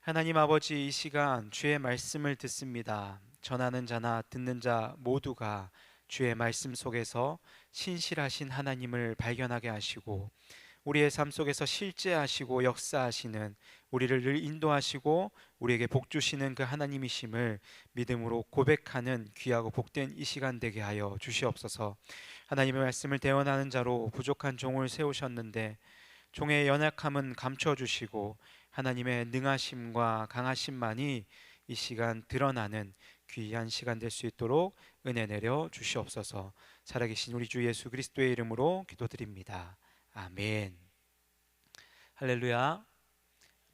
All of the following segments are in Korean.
하나님 아버지, 이 시간 주의 말씀을 듣습니다. 전하는 자나 듣는 자 모두가 주의 말씀 속에서 신실하신 하나님을 발견하게 하시고 우리의 삶 속에서 실제하시고 역사하시는, 우리를 늘 인도하시고 우리에게 복 주시는 그 하나님이심을 믿음으로 고백하는 귀하고 복된 이 시간 되게 하여 주시옵소서. 하나님의 말씀을 대언하는 자로 부족한 종을 세우셨는데 종의 연약함은 감춰주시고 하나님의 능하심과 강하심만이 이 시간 드러나는 귀한 시간 될 수 있도록 은혜 내려 주시옵소서. 살아계신 우리 주 예수 그리스도의 이름으로 기도드립니다. 아멘. 할렐루야.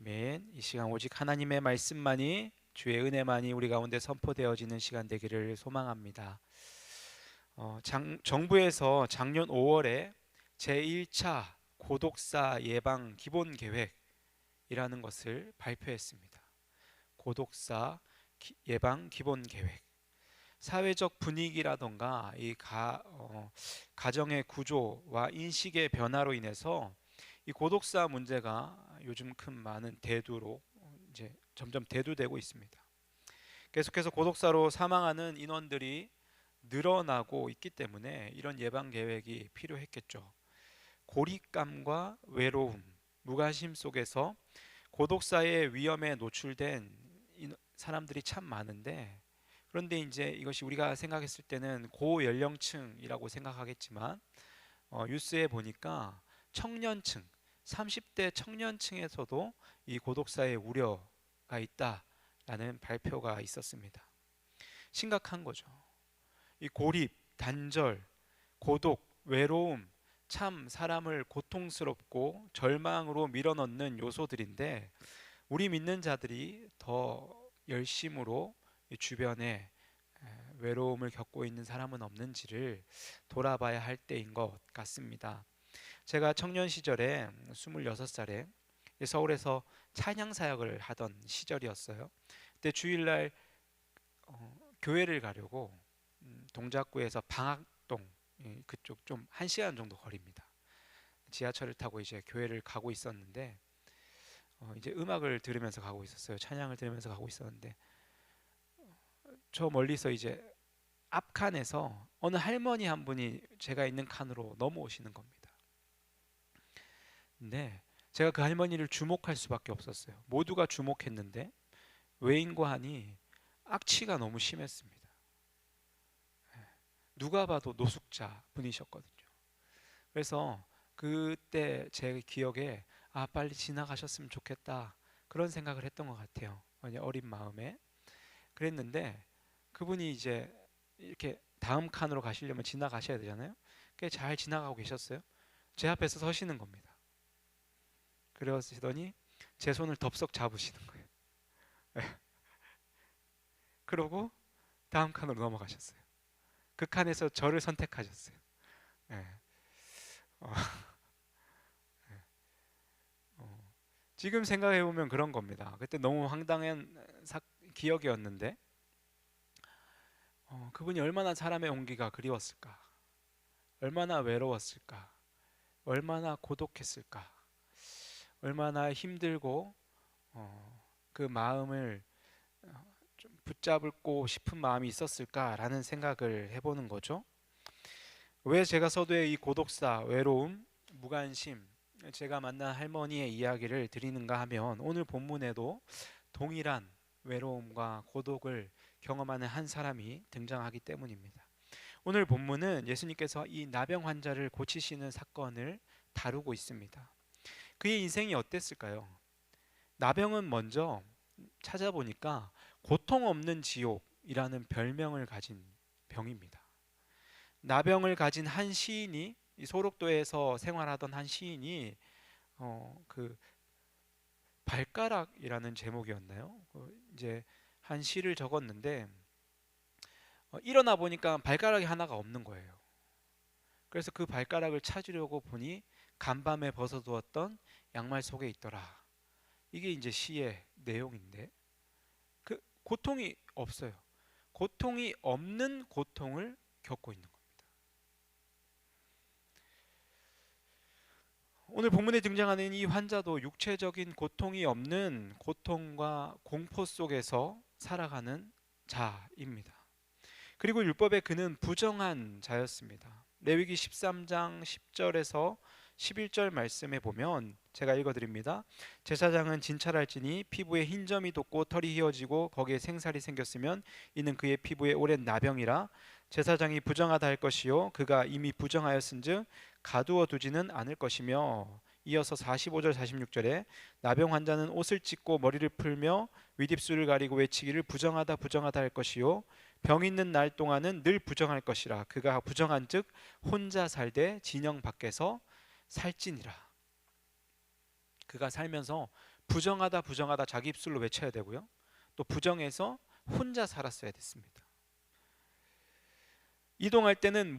아멘. 이 시간 오직 하나님의 말씀만이, 주의 은혜만이 우리 가운데 선포되어지는 시간 되기를 소망합니다. 정부에서 작년 5월에 제1차 고독사 예방 기본 계획이라는 것을 발표했습니다. 고독사 예방 기본 계획. 사회적 분위기라던가 가정의 구조와 인식의 변화로 인해서 이 고독사 문제가 요즘 많은 대두로 이제 점점 대두되고 있습니다. 계속해서 고독사로 사망하는 인원들이 늘어나고 있기 때문에 이런 예방 계획이 필요했겠죠. 고립감과 외로움, 무관심 속에서 고독사의 위험에 노출된 사람들이 참 많은데, 그런데 이제 이것이 우리가 생각했을 때는 고연령층이라고 생각하겠지만 뉴스에 보니까 청년층, 30대 청년층에서도 이 고독사의 우려가 있다라는 발표가 있었습니다. 심각한 거죠. 이 고립, 단절, 고독, 외로움, 참 사람을 고통스럽고 절망으로 밀어넣는 요소들인데, 우리 믿는 자들이 더 열심으로 이 주변에 외로움을 겪고 있는 사람은 없는지를 돌아봐야 할 때인 것 같습니다. 제가 청년 시절에 26살에 서울에서 찬양 사역을 하던 시절이었어요. 그때 주일날 교회를 가려고 동작구에서 방학동, 그쪽 좀 1시간 정도 거리입니다. 지하철을 타고 이제 교회를 가고 있었는데 이제 음악을 들으면서 가고 있었어요. 찬양을 들으면서 가고 있었는데 저 멀리서 이제 앞칸에서 어느 할머니 한 분이 제가 있는 칸으로 넘어오시는 겁니다. 근데 제가 그 할머니를 주목할 수밖에 없었어요. 모두가 주목했는데 외인과 하니 악취가 너무 심했습니다. 누가 봐도 노숙자 분이셨거든요. 그래서 그때 제 기억에 빨리 지나가셨으면 좋겠다, 그런 생각을 했던 것 같아요. 어린 마음에. 그랬는데 그분이 이제 이렇게 다음 칸으로 가시려면 지나가셔야 되잖아요. 꽤 잘 지나가고 계셨어요. 제 앞에서 서시는 겁니다. 그러시더니 제 손을 덥석 잡으시는 거예요. 그러고 다음 칸으로 넘어가셨어요. 그 칸에서 저를 선택하셨어요. 예. 어, 어, 지금 생각해 보면 그런 겁니다. 그때 너무 황당한 기억이었는데 그분이 얼마나 사람의 온기가 그리웠을까, 얼마나 외로웠을까, 얼마나 고독했을까, 얼마나 힘들고 그 마음을 좀 붙잡고 싶은 마음이 있었을까라는 생각을 해보는 거죠. 왜 제가 서두에 이 고독사, 외로움, 무관심, 제가 만난 할머니의 이야기를 드리는가 하면, 오늘 본문에도 동일한 외로움과 고독을 경험하는 한 사람이 등장하기 때문입니다. 오늘 본문은 예수님께서 이 나병 환자를 고치시는 사건을 다루고 있습니다. 그의 인생이 어땠을까요? 나병은 먼저 찾아보니까 고통 없는 지옥이라는 별명을 가진 병입니다. 나병을 가진 한 시인이, 이 소록도에서 생활하던 한 시인이 그 발가락이라는 제목이었나요? 이제 한 시를 적었는데 일어나 보니까 발가락이 하나가 없는 거예요. 그래서 그 발가락을 찾으려고 보니 간밤에 벗어두었던 양말 속에 있더라. 이게 이제 시의 내용인데, 그 고통이 없어요. 고통이 없는 고통을 겪고 있는 겁니다. 오늘 본문에 등장하는 이 환자도 육체적인 고통이 없는 고통과 공포 속에서 살아가는 자입니다. 그리고 율법에 그는 부정한 자였습니다. 레위기 13장 10절에서 11절 말씀에 보면 제가 읽어드립니다. 제사장은 진찰할지니 피부에 흰 점이 돋고 털이 휘어지고 거기에 생살이 생겼으면 이는 그의 피부에 오랜 나병이라 제사장이 부정하다 할 것이요 그가 이미 부정하였은즉 가두어 두지는 않을 것이며, 이어서 45절 46절에 나병 환자는 옷을 찢고 머리를 풀며 윗입술을 가리고 외치기를 부정하다 부정하다 할 것이요 병 있는 날 동안은 늘 부정할 것이라 그가 부정한즉 혼자 살되 진영 밖에서 살찌니라. 그가 살면서 부정하다 부정하다 자기 입술로 외쳐야 되고요, 또 부정해서 혼자 살았어야 됐습니다. 이동할 때는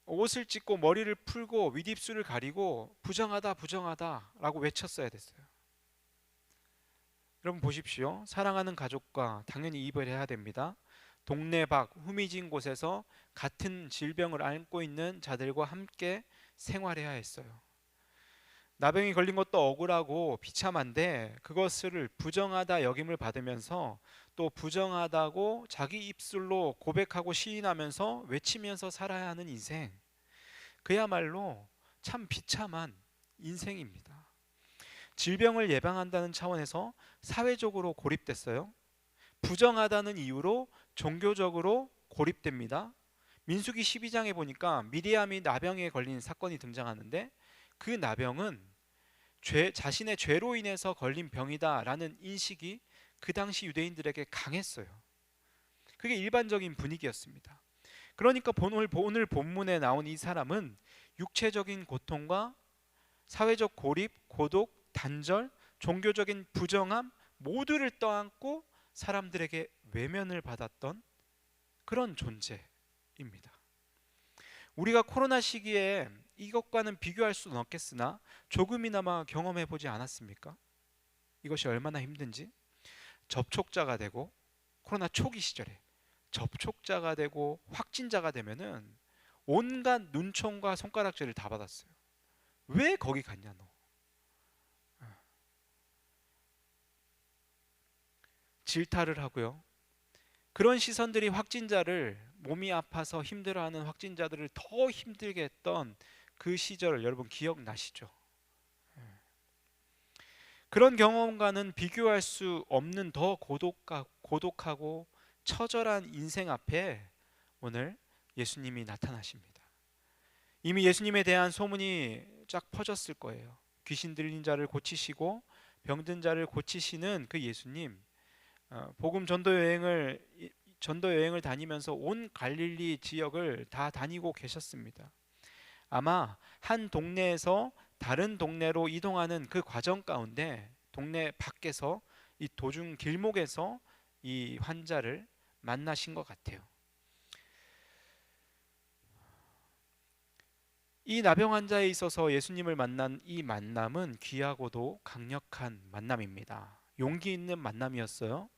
옷을 찢고 머리를 풀고 윗입술을 가리고 부정하다 부정하다 라고 외쳤어야 됐어요. 여러분 보십시오. 사랑하는 가족과 당연히 이별해야 됩니다. 동네 밖 후미진 곳에서 같은 질병을 앓고 있는 자들과 함께 생활해야 했어요. 나병이 걸린 것도 억울하고 비참한데 그것을 부정하다 여김을 받으면서 또 부정하다고 자기 입술로 고백하고 시인하면서 외치면서 살아야 하는 인생, 그야말로 참 비참한 인생입니다. 질병을 예방한다는 차원에서 사회적으로 고립됐어요. 부정하다는 이유로 종교적으로 고립됩니다. 민수기 12장에 보니까 미리암이 나병에 걸린 사건이 등장하는데 그 나병은 자신의 죄로 인해서 걸린 병이다라는 인식이 그 당시 유대인들에게 강했어요. 그게 일반적인 분위기였습니다. 그러니까 오늘 본문에 나온 이 사람은 육체적인 고통과 사회적 고립, 고독, 단절, 종교적인 부정함 모두를 떠안고 사람들에게 외면을 받았던 그런 존재입니다. 우리가 코로나 시기에 이것과는 비교할 수는 없겠으나 조금이나마 경험해 보지 않았습니까? 이것이 얼마나 힘든지. 접촉자가 되고, 코로나 초기 시절에 접촉자가 되고 확진자가 되면은 온갖 눈총과 손가락질을 다 받았어요. 왜 거기 갔냐 너. 질타를 하고요. 그런 시선들이 확진자를, 몸이 아파서 힘들어하는 확진자들을 더 힘들게 했던 그 시절 여러분 기억나시죠? 그런 경험과는 비교할 수 없는 더 고독하고 처절한 인생 앞에 오늘 예수님이 나타나십니다. 이미 예수님에 대한 소문이 쫙 퍼졌을 거예요. 귀신 들린 자를 고치시고 병든 자를 고치시는 그 예수님, 복음 전도 여행을 다니면서 온 갈릴리 지역을 다 다니고 계셨습니다. 아마 한 동네에서 다른 동네로 이동하는 그 과정 가운데 동네 밖에서 이 도중 길목에서 이 환자를 만나신 것 같아요. 이 나병 환자에 있어서 예수님을 만난 이 만남은 귀하고도 강력한 만남입니다. 용기 있는 만남이었어요.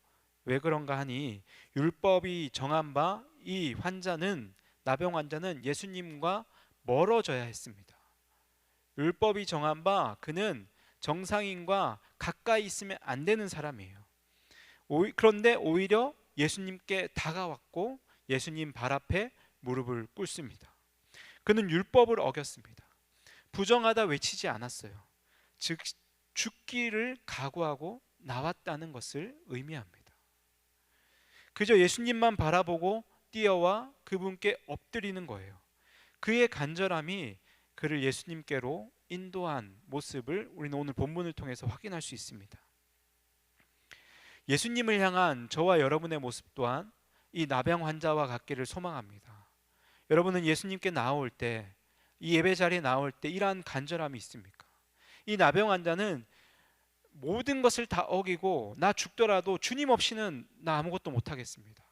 왜 그런가 하니 율법이 정한 바 이 나병 환자는 예수님과 멀어져야 했습니다. 율법이 정한 바 그는 정상인과 가까이 있으면 안 되는 사람이에요. 그런데 오히려 예수님께 다가왔고 예수님 발 앞에 무릎을 꿇습니다. 그는 율법을 어겼습니다. 부정하다 외치지 않았어요. 즉 죽기를 각오하고 나왔다는 것을 의미합니다. 그저 예수님만 바라보고 뛰어와 그분께 엎드리는 거예요. 그의 간절함이 그를 예수님께로 인도한 모습을 우리는 오늘 본문을 통해서 확인할 수 있습니다. 예수님을 향한 저와 여러분의 모습 또한 이 나병 환자와 같기를 소망합니다. 여러분은 예수님께 나올 때, 이 예배 자리에 나올 때 이러한 간절함이 있습니까? 이 나병 환자는 모든 것을 다 어기고 나 죽더라도 주님 없이는 나 아무것도 못하겠습니다.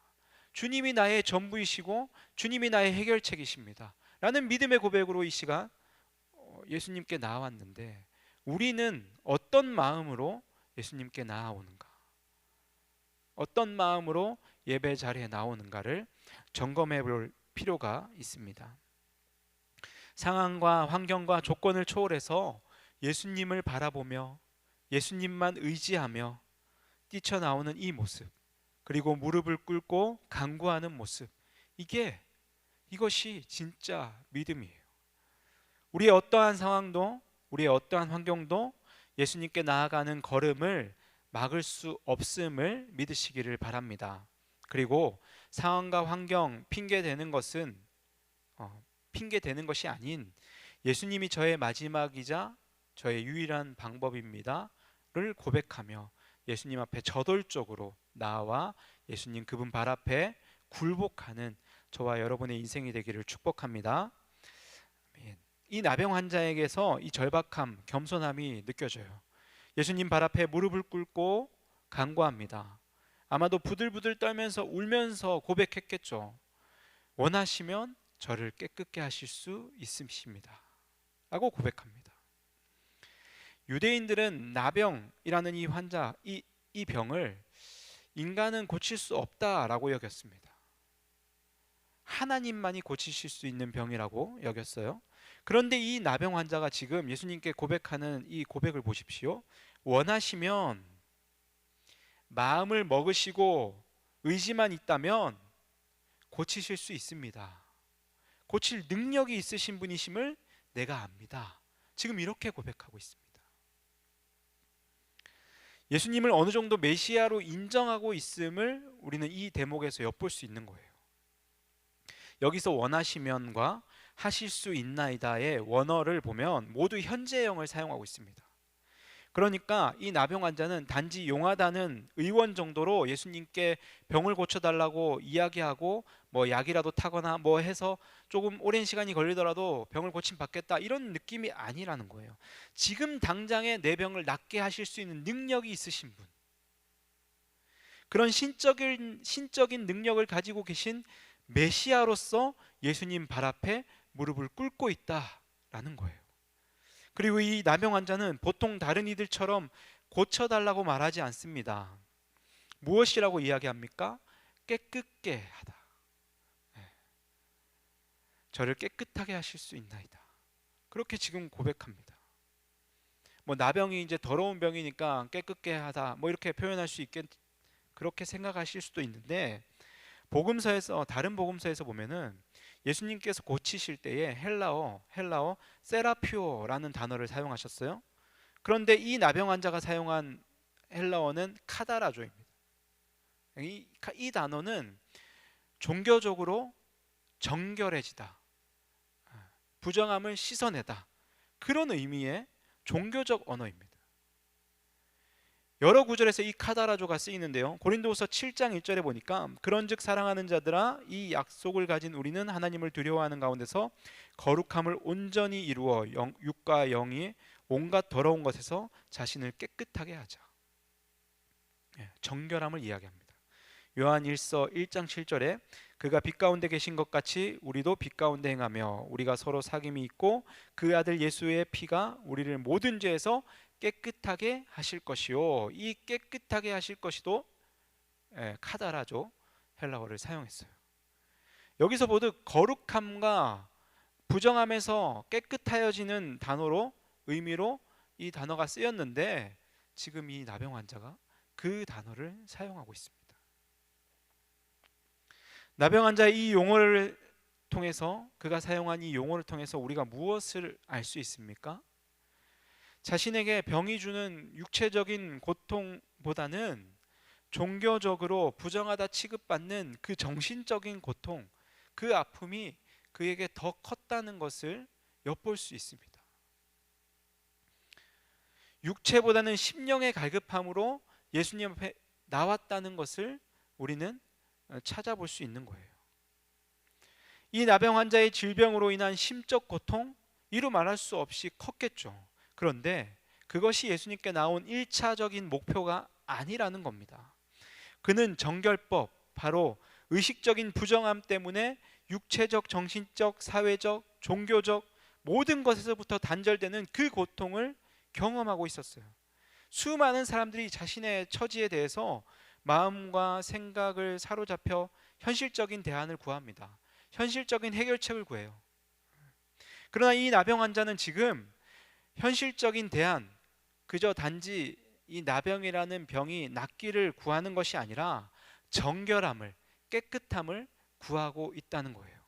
주님이 나의 전부이시고 주님이 나의 해결책이십니다 라는 믿음의 고백으로 이 시간 예수님께 나왔는데, 우리는 어떤 마음으로 예수님께 나아오는가, 어떤 마음으로 예배 자리에 나오는가를 점검해 볼 필요가 있습니다. 상황과 환경과 조건을 초월해서 예수님을 바라보며 예수님만 의지하며 뛰쳐나오는 이 모습, 그리고 무릎을 꿇고 간구하는 모습, 이것이 진짜 믿음이에요. 우리의 어떠한 상황도, 우리의 어떠한 환경도 예수님께 나아가는 걸음을 막을 수 없음을 믿으시기를 바랍니다. 그리고 상황과 환경 핑계 대는 것은 핑계 대는 것이 아닌 예수님이 저의 마지막이자 저의 유일한 방법입니다를 고백하며 예수님 앞에 저돌적으로 나와 예수님 그분 발 앞에 굴복하는 저와 여러분의 인생이 되기를 축복합니다. 이 나병 환자에게서 이 절박함, 겸손함이 느껴져요. 예수님 발 앞에 무릎을 꿇고 간구합니다. 아마도 부들부들 떨면서 울면서 고백했겠죠. 원하시면 저를 깨끗게 하실 수 있으십니다 라고 고백합니다. 유대인들은 나병이라는 이 환자, 이 병을 인간은 고칠 수 없다라고 여겼습니다. 하나님만이 고치실 수 있는 병이라고 여겼어요. 그런데 이 나병 환자가 지금 예수님께 고백하는 이 고백을 보십시오. 원하시면, 마음을 먹으시고 의지만 있다면 고치실 수 있습니다. 고칠 능력이 있으신 분이심을 내가 압니다. 지금 이렇게 고백하고 있습니다. 예수님을 어느 정도 메시아로 인정하고 있음을 우리는 이 대목에서 엿볼 수 있는 거예요. 여기서 원하시면과 하실 수 있나이다의 원어를 보면 모두 현재형을 사용하고 있습니다. 그러니까 이 나병 환자는 단지 용하다는 의원 정도로 예수님께 병을 고쳐달라고 이야기하고 뭐 약이라도 타거나 뭐 해서 조금 오랜 시간이 걸리더라도 병을 고침 받겠다 이런 느낌이 아니라는 거예요. 지금 당장에 내 병을 낫게 하실 수 있는 능력이 있으신 분, 그런 신적인 능력을 가지고 계신 메시아로서 예수님 발 앞에 무릎을 꿇고 있다라는 거예요. 그리고 이 나병 환자는 보통 다른 이들처럼 고쳐달라고 말하지 않습니다. 무엇이라고 이야기합니까? 깨끗게 하다. 저를 깨끗하게 하실 수 있나이다. 그렇게 지금 고백합니다. 뭐 나병이 이제 더러운 병이니까 깨끗게 하다 뭐 이렇게 표현할 수 있겠, 그렇게 생각하실 수도 있는데, 복음서에서, 다른 복음서에서 보면은 예수님께서 고치실 때에 헬라어 세라피오라는 단어를 사용하셨어요. 그런데 이 나병 환자가 사용한 헬라어는 카다라조입니다. 이 단어는 종교적으로 정결해지다, 부정함을 씻어내다, 그런 의미의 종교적 언어입니다. 여러 구절에서 이 카다라조가 쓰이는데요. 고린도후서 7장 1절에 보니까 그런즉 사랑하는 자들아 이 약속을 가진 우리는 하나님을 두려워하는 가운데서 거룩함을 온전히 이루어 육과 영이 온갖 더러운 것에서 자신을 깨끗하게 하자. 정결함을 이야기합니다. 요한 1서 1장 7절에 그가 빛 가운데 계신 것 같이 우리도 빛 가운데 행하며 우리가 서로 사귐이 있고 그 아들 예수의 피가 우리를 모든 죄에서 깨끗하게 하실 것이요. 이 깨끗하게 하실 것이도 카다라조 헬라어를 사용했어요. 여기서 모두 거룩함과 부정함에서 깨끗하여지는 단어로, 의미로 이 단어가 쓰였는데 지금 이 나병 환자가 그 단어를 사용하고 있습니다. 나병 환자의 이 용어를 통해서, 그가 사용한 이 용어를 통해서 우리가 무엇을 알 수 있습니까? 자신에게 병이 주는 육체적인 고통보다는 종교적으로 부정하다 취급받는 그 정신적인 고통, 그 아픔이 그에게 더 컸다는 것을 엿볼 수 있습니다. 육체보다는 심령의 갈급함으로 예수님 앞에 나왔다는 것을 우리는 찾아볼 수 있는 거예요. 이 나병 환자의 질병으로 인한 심적 고통, 이루 말할 수 없이 컸겠죠. 그런데 그것이 예수님께 나온 1차적인 목표가 아니라는 겁니다. 그는 정결법, 바로 의식적인 부정함 때문에 육체적, 정신적, 사회적, 종교적 모든 것에서부터 단절되는 그 고통을 경험하고 있었어요. 수많은 사람들이 자신의 처지에 대해서 마음과 생각을 사로잡혀 현실적인 대안을 구합니다. 현실적인 해결책을 구해요. 그러나 이 나병 환자는 지금 현실적인 대안, 그저 단지 이 나병이라는 병이 낫기를 구하는 것이 아니라 정결함을, 깨끗함을 구하고 있다는 거예요.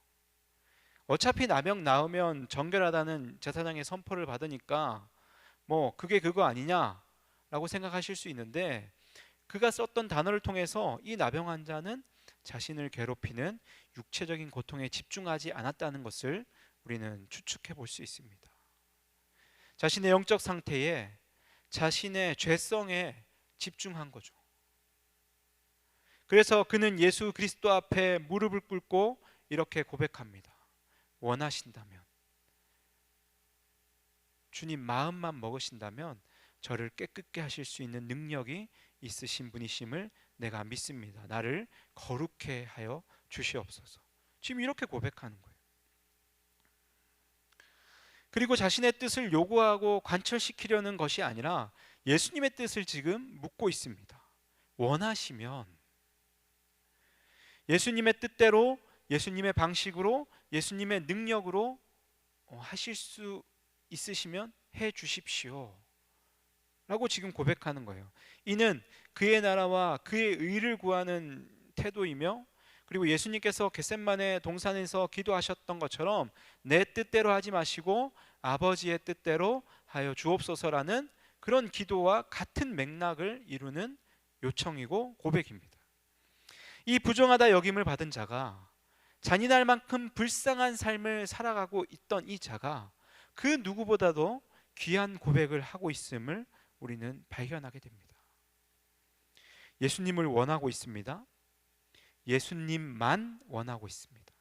어차피 나병 나으면 정결하다는 제사장의 선포를 받으니까 뭐 그게 그거 아니냐라고 생각하실 수 있는데, 그가 썼던 단어를 통해서 이 나병 환자는 자신을 괴롭히는 육체적인 고통에 집중하지 않았다는 것을 우리는 추측해 볼 수 있습니다. 자신의 영적 상태에, 자신의 죄성에 집중한 거죠. 그래서 그는 예수 그리스도 앞에 무릎을 꿇고 이렇게 고백합니다. 원하신다면, 주님 마음만 먹으신다면 저를 깨끗게 하실 수 있는 능력이 있으신 분이심을 내가 믿습니다. 나를 거룩해 하여 주시옵소서. 지금 이렇게 고백하는 거예요. 그리고 자신의 뜻을 요구하고 관철시키려는 것이 아니라 예수님의 뜻을 지금 묻고 있습니다. 원하시면, 예수님의 뜻대로, 예수님의 방식으로, 예수님의 능력으로 하실 수 있으시면 해 주십시오 라고 지금 고백하는 거예요. 이는 그의 나라와 그의 의를 구하는 태도이며, 그리고 예수님께서 겟셋마네 동산에서 기도하셨던 것처럼 내 뜻대로 하지 마시고 아버지의 뜻대로 하여 주옵소서라는 그런 기도와 같은 맥락을 이루는 요청이고 고백입니다. 이 부정하다 여김을 받은 자가, 잔인할 만큼 불쌍한 삶을 살아가고 있던 이 자가 그 누구보다도 귀한 고백을 하고 있음을 우리는 발견하게 됩니다. 예수님을 원하고 있습니다. 예수님만 원하고 있습니다.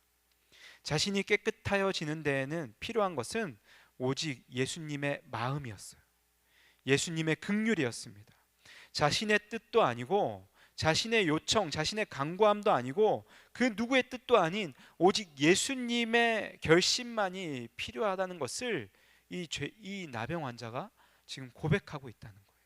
자신이 깨끗하여지는 데에는 필요한 것은 오직 예수님의 마음이었어요. 예수님의 긍휼이었습니다. 자신의 뜻도 아니고, 자신의 요청, 자신의 간구함도 아니고, 그 누구의 뜻도 아닌 오직 예수님의 결심만이 필요하다는 것을 이 나병 환자가 지금 고백하고 있다는 거예요.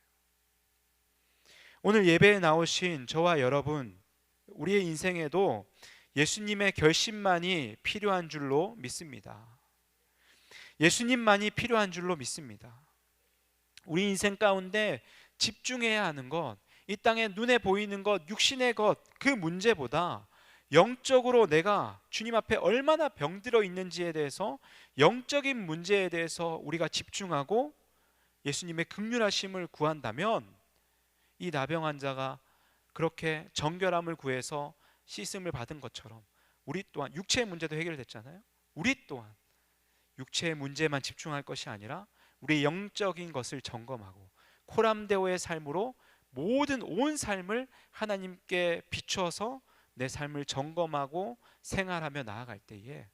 오늘 예배에 나오신 저와 여러분, 우리의 인생에도 예수님의 결심만이 필요한 줄로 믿습니다. 예수님만이 필요한 줄로 믿습니다. 우리 인생 가운데 집중해야 하는 것, 이 땅에 눈에 보이는 것, 육신의 것, 그 문제보다 영적으로 내가 주님 앞에 얼마나 병들어 있는지에 대해서, 영적인 문제에 대해서 우리가 집중하고 예수님의 긍휼하심을 구한다면, 이 나병 환자가 그렇게 정결함을 구해서 씻음을 받은 것처럼 우리 또한, 육체의 문제도 해결됐잖아요. 우리 또한 육체의 문제만 집중할 것이 아니라 우리의 영적인 것을 점검하고 코람데오의 삶으로 모든 온 삶을 하나님께 비추어서 내 삶을 점검하고 생활하며 나아갈 때에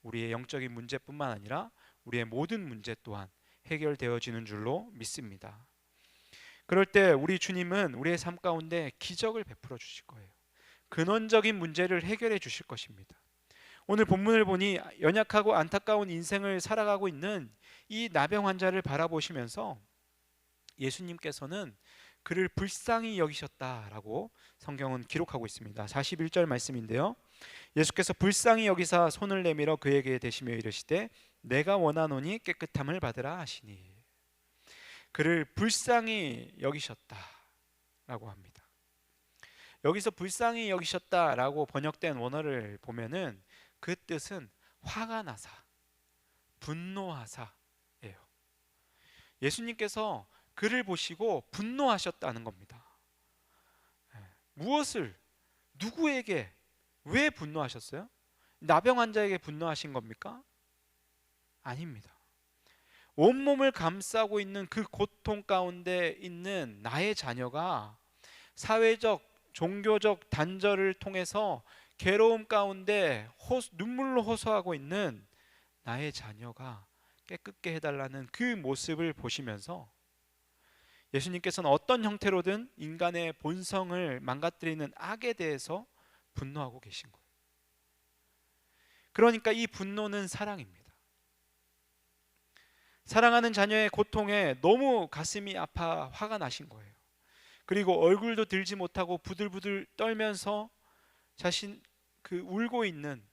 우리의 영적인 문제뿐만 아니라 우리의 모든 문제 또한 해결되어지는 줄로 믿습니다. 그럴 때 우리 주님은 우리의 삶 가운데 기적을 베풀어 주실 거예요. 근원적인 문제를 해결해 주실 것입니다. 오늘 본문을 보니 연약하고 안타까운 인생을 살아가고 있는 이 나병 환자를 바라보시면서 예수님께서는 그를 불쌍히 여기셨다라고 성경은 기록하고 있습니다. 41절 말씀인데요, 예수께서 불쌍히 여기사 손을 내밀어 그에게 대시며 이르시되 내가 원하노니 깨끗함을 받으라 하시니, 그를 불쌍히 여기셨다라고 합니다. 여기서 불쌍히 여기셨다라고 번역된 원어를 보면은 그 뜻은 화가 나사, 분노하사예요. 예수님께서 그를 보시고 분노하셨다는 겁니다. 무엇을, 누구에게, 왜 분노하셨어요? 나병 환자에게 분노하신 겁니까? 아닙니다. 온몸을 감싸고 있는 그 고통 가운데 있는 나의 자녀가 사회적, 종교적 단절을 통해서 괴로움 가운데 눈물로 호소하고 있는 나의 자녀가 깨끗게 해달라는 그 모습을 보시면서 예수님께서는 어떤 형태로든 인간의 본성을 망가뜨리는 악에 대해서 분노하고 계신 거예요. 그러니까 이 분노는 사랑입니다. 사랑하는 자녀의 고통에 너무 가슴이 아파 화가 나신 거예요. 그리고 얼굴도 들지 못하고 부들부들 떨면서 자신 그 울고 있는,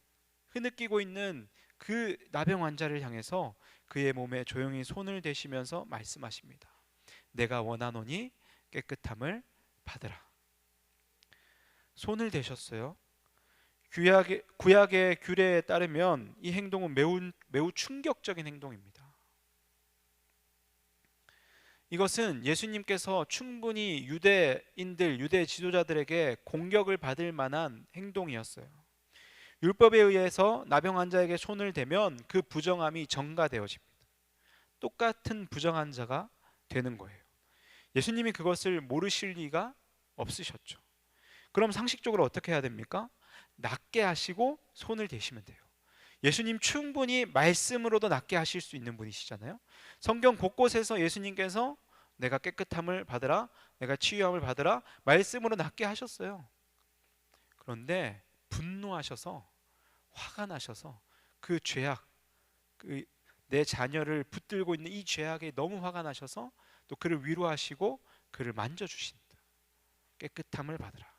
흐느끼고 있는 그 나병 환자를 향해서 그의 몸에 조용히 손을 대시면서 말씀하십니다. 내가 원하노니 깨끗함을 받으라. 손을 대셨어요. 구약의 규례에 따르면 이 행동은 매우 충격적인 행동입니다. 이것은 예수님께서 충분히 유대 지도자들에게 공격을 받을 만한 행동이었어요. 율법에 의해서 나병 환자에게 손을 대면 그 부정함이 전가되어집니다. 똑같은 부정한 자가 되는 거예요. 예수님이 그것을 모르실 리가 없으셨죠. 그럼 상식적으로 어떻게 해야 됩니까? 낫게 하시고 손을 대시면 돼요. 예수님 충분히 말씀으로도 낫게 하실 수 있는 분이시잖아요. 성경 곳곳에서 예수님께서 내가 깨끗함을 받으라, 내가 치유함을 받으라 말씀으로 낫게 하셨어요. 그런데 분노하셔서, 화가 나셔서 그 죄악, 내 자녀를 붙들고 있는 이 죄악에 너무 화가 나셔서 또 그를 위로하시고 그를 만져주신다. 깨끗함을 받으라.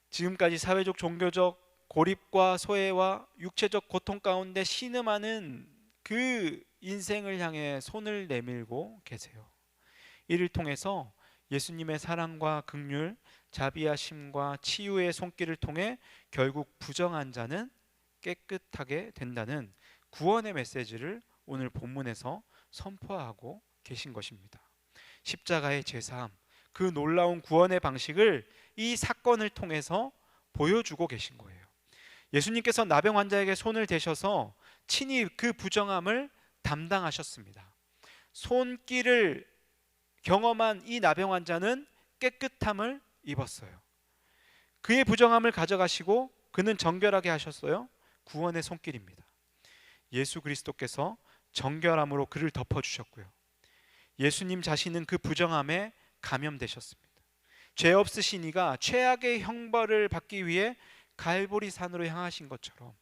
지금까지 사회적 종교적 고립과 소외와 육체적 고통 가운데 신음하는 그 인생을 향해 손을 내밀고 계세요. 이를 통해서 예수님의 사랑과 긍휼, 자비하심과 치유의 손길을 통해 결국 부정한 자는 깨끗하게 된다는 구원의 메시지를 오늘 본문에서 선포하고 계신 것입니다. 십자가의 제사함, 그 놀라운 구원의 방식을 이 사건을 통해서 보여주고 계신 거예요. 예수님께서 나병 환자에게 손을 대셔서 친히 그 부정함을 담당하셨습니다. 손길을 경험한 이 나병 환자는 깨끗함을 입었어요. 그의 부정함을 가져가시고 그는 정결하게 하셨어요. 구원의 손길입니다. 예수 그리스도께서 정결함으로 그를 덮어주셨고요. 예수님 자신은 그 부정함에 감염되셨습니다. 죄 없으신 이가 최악의 형벌을 받기 위해 갈보리 산으로 향하신 것처럼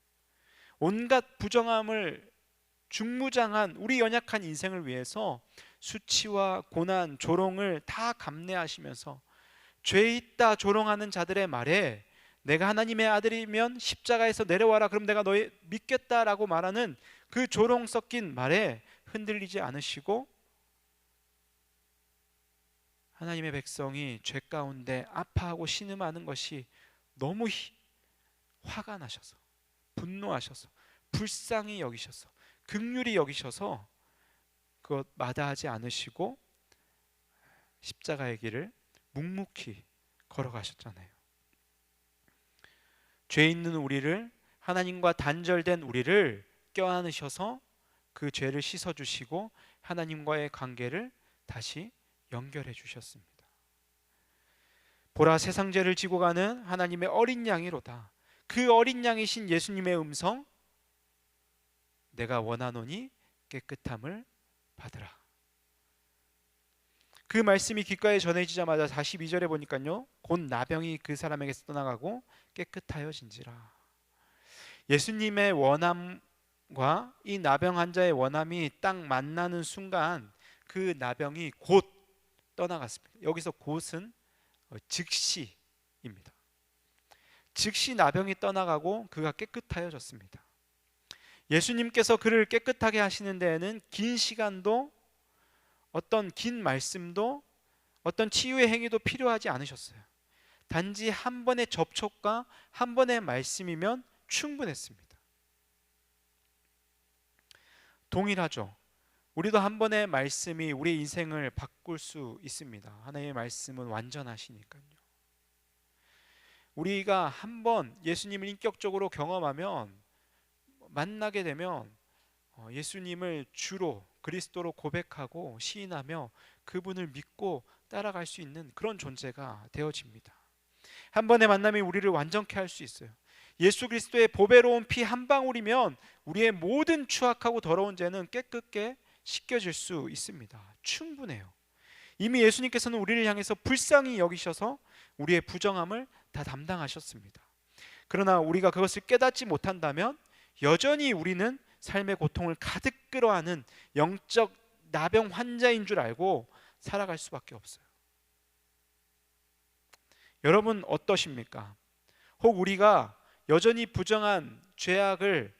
온갖 부정함을 중무장한 우리 연약한 인생을 위해서 수치와 고난, 조롱을 다 감내하시면서 죄 있다 조롱하는 자들의 말에 내가 하나님의 아들이면 십자가에서 내려와라, 그럼 내가 너희 믿겠다라고 말하는 그 조롱 섞인 말에 흔들리지 않으시고 하나님의 백성이 죄 가운데 아파하고 신음하는 것이 너무 화가 나셔서, 분노하셔서, 불쌍히 여기셔서, 긍휼히 여기셔서 그것 마다하지 않으시고 십자가의 길을 묵묵히 걸어가셨잖아요. 죄 있는 우리를, 하나님과 단절된 우리를 껴안으셔서 그 죄를 씻어주시고 하나님과의 관계를 다시 연결해 주셨습니다. 보라, 세상 죄를 지고 가는 하나님의 어린 양이로다. 그 어린 양이신 예수님의 음성, 내가 원하노니 깨끗함을 받으라. 그 말씀이 귓가에 전해지자마자 42절에 보니까요, 곧 나병이 그 사람에게서 떠나가고 깨끗하여진지라. 예수님의 원함과 이 나병 환자의 원함이 딱 만나는 순간 그 나병이 곧 떠나갔습니다. 여기서 곧은 즉시입니다. 즉시 나병이 떠나가고 그가 깨끗하여졌습니다. 예수님께서 그를 깨끗하게 하시는 데에는 긴 시간도, 어떤 긴 말씀도, 어떤 치유의 행위도 필요하지 않으셨어요. 단지 한 번의 접촉과 한 번의 말씀이면 충분했습니다. 동일하죠. 우리도 한 번의 말씀이 우리 인생을 바꿀 수 있습니다. 하나님의 말씀은 완전하시니까요. 우리가 한 번 예수님을 인격적으로 경험하면, 만나게 되면 예수님을 주로 그리스도로 고백하고 시인하며 그분을 믿고 따라갈 수 있는 그런 존재가 되어집니다. 한 번의 만남이 우리를 완전케 할 수 있어요. 예수 그리스도의 보배로운 피 한 방울이면 우리의 모든 추악하고 더러운 죄는 깨끗게 씻겨질 수 있습니다. 충분해요. 이미 예수님께서는 우리를 향해서 불쌍히 여기셔서 우리의 부정함을 다 담당하셨습니다. 그러나 우리가 그것을 깨닫지 못한다면 여전히 우리는 삶의 고통을 가득 끌어안은 영적 나병 환자인 줄 알고 살아갈 수밖에 없어요. 여러분 어떠십니까? 혹 우리가 여전히 부정한 죄악을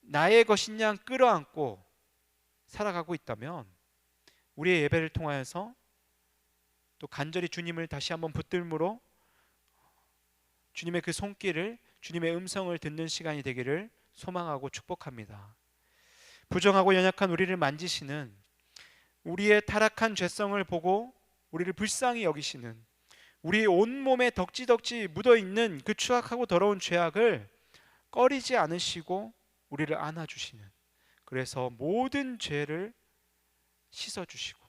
나의 것인 양 끌어안고 살아가고 있다면 우리의 예배를 통하여서 또 간절히 주님을 다시 한번 붙들므로 주님의 그 손길을, 주님의 음성을 듣는 시간이 되기를 소망하고 축복합니다. 부정하고 연약한 우리를 만지시는, 우리의 타락한 죄성을 보고 우리를 불쌍히 여기시는, 우리 온몸에 덕지덕지 묻어있는 그 추악하고 더러운 죄악을 꺼리지 않으시고 우리를 안아주시는, 그래서 모든 죄를 씻어주시고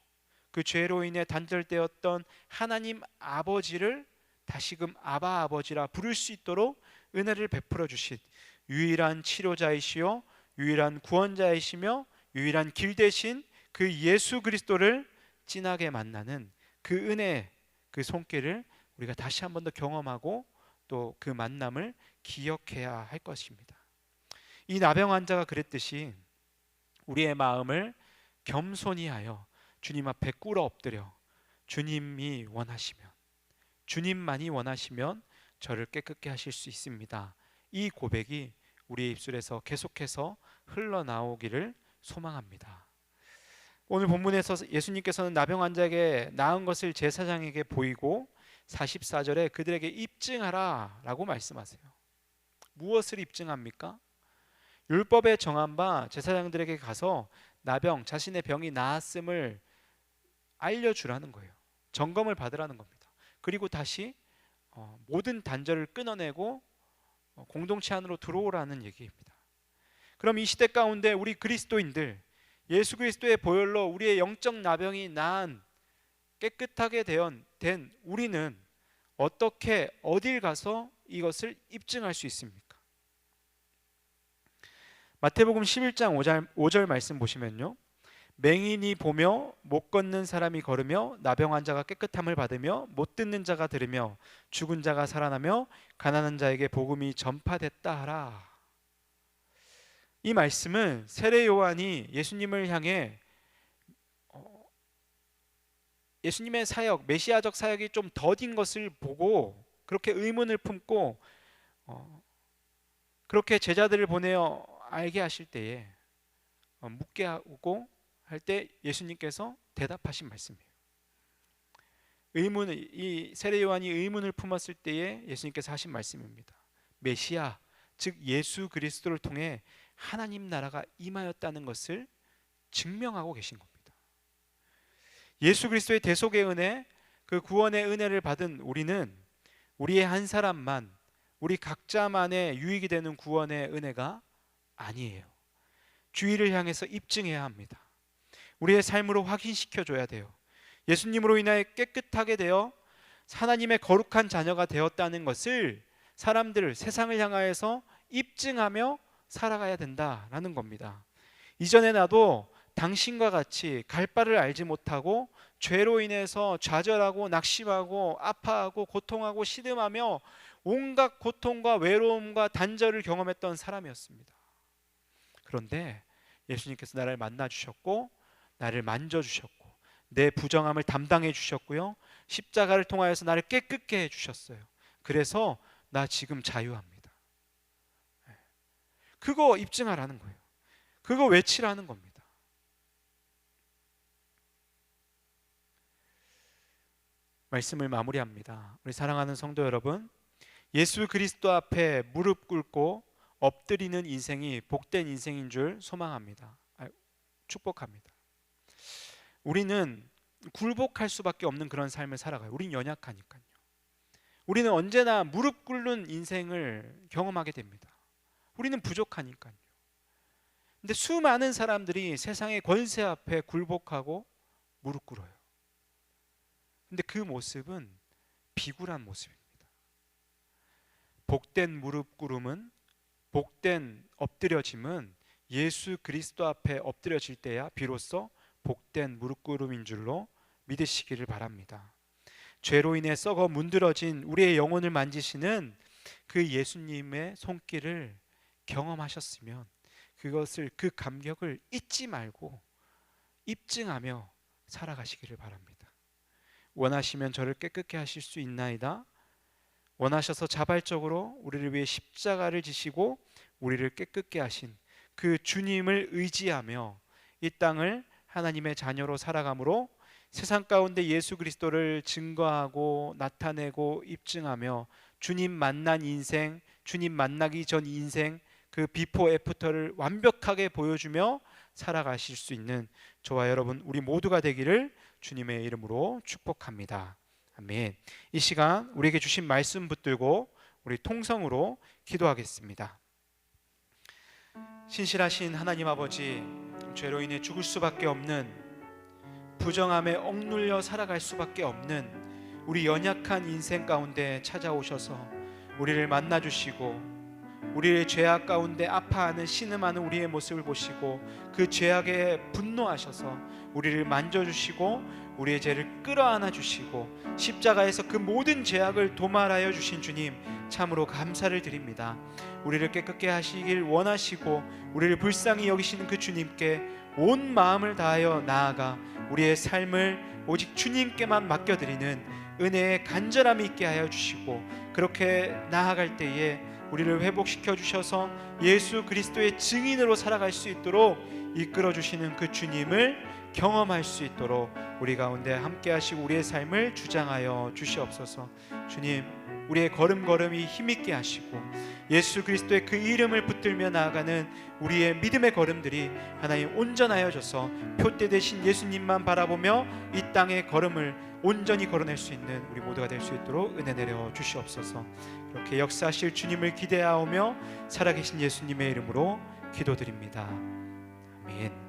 그 죄로 인해 단절되었던 하나님 아버지를 다시금 아바 아버지라 부를 수 있도록 은혜를 베풀어 주신 유일한 치료자이시요 유일한 구원자이시며 유일한 길 되신 그 예수 그리스도를 진하게 만나는 그 은혜, 그 손길을 우리가 다시 한 번 더 경험하고 또 그 만남을 기억해야 할 것입니다. 이 나병 환자가 그랬듯이 우리의 마음을 겸손히 하여 주님 앞에 꿇어 엎드려 주님이 원하시면, 주님만이 원하시면 저를 깨끗게 하실 수 있습니다. 이 고백이 우리의 입술에서 계속해서 흘러나오기를 소망합니다. 오늘 본문에서 예수님께서는 나병 환자에게 나은 것을 제사장에게 보이고 44절에 그들에게 입증하라 라고 말씀하세요. 무엇을 입증합니까? 율법에 정한 바 제사장들에게 가서 나병, 자신의 병이 나았음을 알려주라는 거예요. 점검을 받으라는 겁니다. 그리고 다시 모든 단절을 끊어내고 공동체 안으로 들어오라는 얘기입니다. 그럼 이 시대 가운데 우리 그리스도인들, 예수 그리스도의 보혈로 우리의 영적 나병이 나은 깨끗하게 된 우리는 어떻게 어딜 가서 이것을 입증할 수 있습니까? 마태복음 11장 5절 말씀 보시면요, 맹인이 보며 못 걷는 사람이 걸으며 나병 환자가 깨끗함을 받으며 못 듣는 자가 들으며 죽은 자가 살아나며 가난한 자에게 복음이 전파됐다 하라. 이 말씀은 세례 요한이 예수님을 향해 예수님의 사역, 메시아적 사역이 좀 더딘 것을 보고 그렇게 의문을 품고 그렇게 제자들을 보내어 알게 하실 때에 묻게 하고 할 때 예수님께서 대답하신 말씀이에요. 이 세례 요한이 의문을 품었을 때에 예수님께서 하신 말씀입니다. 메시아, 즉 예수 그리스도를 통해 하나님 나라가 임하였다는 것을 증명하고 계신 겁니다. 예수 그리스도의 대속의 은혜, 그 구원의 은혜를 받은 우리는 우리의 한 사람만, 우리 각자만의 유익이 되는 구원의 은혜가 아니에요. 주위를 향해서 입증해야 합니다. 우리의 삶으로 확인시켜줘야 돼요. 예수님으로 인하여 깨끗하게 되어 하나님의 거룩한 자녀가 되었다는 것을 사람들, 세상을 향하여서 입증하며 살아가야 된다라는 겁니다. 이전에 나도 당신과 같이 갈 바를 알지 못하고 죄로 인해서 좌절하고 낙심하고 아파하고 고통하고 시름하며 온갖 고통과 외로움과 단절을 경험했던 사람이었습니다. 그런데 예수님께서 나를 만나 주셨고 나를 만져주셨고 내 부정함을 담당해 주셨고요, 십자가를 통하여서 나를 깨끗게 해주셨어요. 그래서 나 지금 자유합니다. 그거 입증하라는 거예요. 그거 외치라는 겁니다. 말씀을 마무리합니다. 우리 사랑하는 성도 여러분, 예수 그리스도 앞에 무릎 꿇고 엎드리는 인생이 복된 인생인 줄 소망합니다. 축복합니다. 우리는 굴복할 수밖에 없는 그런 삶을 살아가요. 우린 연약하니까요. 우리는 언제나 무릎 꿇는 인생을 경험하게 됩니다. 우리는 부족하니까요. 근데 수많은 사람들이 세상의 권세 앞에 굴복하고 무릎 꿇어요. 근데 그 모습은 비굴한 모습입니다. 복된 무릎 꿇음은, 복된 엎드려짐은 예수 그리스도 앞에 엎드려질 때야 비로소 복된 무릎 꿇음인 줄로 믿으시기를 바랍니다. 죄로 인해 썩어 문드러진 우리의 영혼을 만지시는 그 예수님의 손길을 경험하셨으면 그것을, 그 감격을 잊지 말고 입증하며 살아가시기를 바랍니다. 원하시면 저를 깨끗게 하실 수 있나이다. 원하셔서 자발적으로 우리를 위해 십자가를 지시고 우리를 깨끗게 하신 그 주님을 의지하며 이 땅을 하나님의 자녀로 살아감으로 세상 가운데 예수 그리스도를 증거하고 나타내고 입증하며 주님 만난 인생, 주님 만나기 전 인생, 그 비포 애프터를 완벽하게 보여주며 살아가실 수 있는 저와 여러분 우리 모두가 되기를 주님의 이름으로 축복합니다. 아멘. 이 시간 우리에게 주신 말씀 붙들고 우리 통성으로 기도하겠습니다. 신실하신 하나님 아버지, 죄로 인해 죽을 수밖에 없는, 부정함에 억눌려 살아갈 수밖에 없는 우리 연약한 인생 가운데 찾아오셔서 우리를 만나주시고 우리의 죄악 가운데 아파하는 신음하는 우리의 모습을 보시고 그 죄악에 분노하셔서 우리를 만져주시고 우리의 죄를 끌어안아 주시고 십자가에서 그 모든 죄악을 도말하여 주신 주님 참으로 감사를 드립니다. 우리를 깨끗게 하시길 원하시고 우리를 불쌍히 여기시는 그 주님께 온 마음을 다하여 나아가 우리의 삶을 오직 주님께만 맡겨드리는 은혜의 간절함이 있게 하여 주시고 그렇게 나아갈 때에 우리를 회복시켜 주셔서 예수 그리스도의 증인으로 살아갈 수 있도록 이끌어 주시는 그 주님을 경험할 수 있도록 우리 가운데 함께 하시고 우리의 삶을 주장하여 주시옵소서. 주님, 우리의 걸음걸음이 힘있게 하시고 예수 그리스도의 그 이름을 붙들며 나아가는 우리의 믿음의 걸음들이 하나님 온전하여져서 표대 되신 예수님만 바라보며 이 땅의 걸음을 온전히 걸어낼 수 있는 우리 모두가 될 수 있도록 은혜 내려 주시옵소서. 이렇게 역사하실 주님을 기대하오며 살아계신 예수님의 이름으로 기도드립니다. 아멘.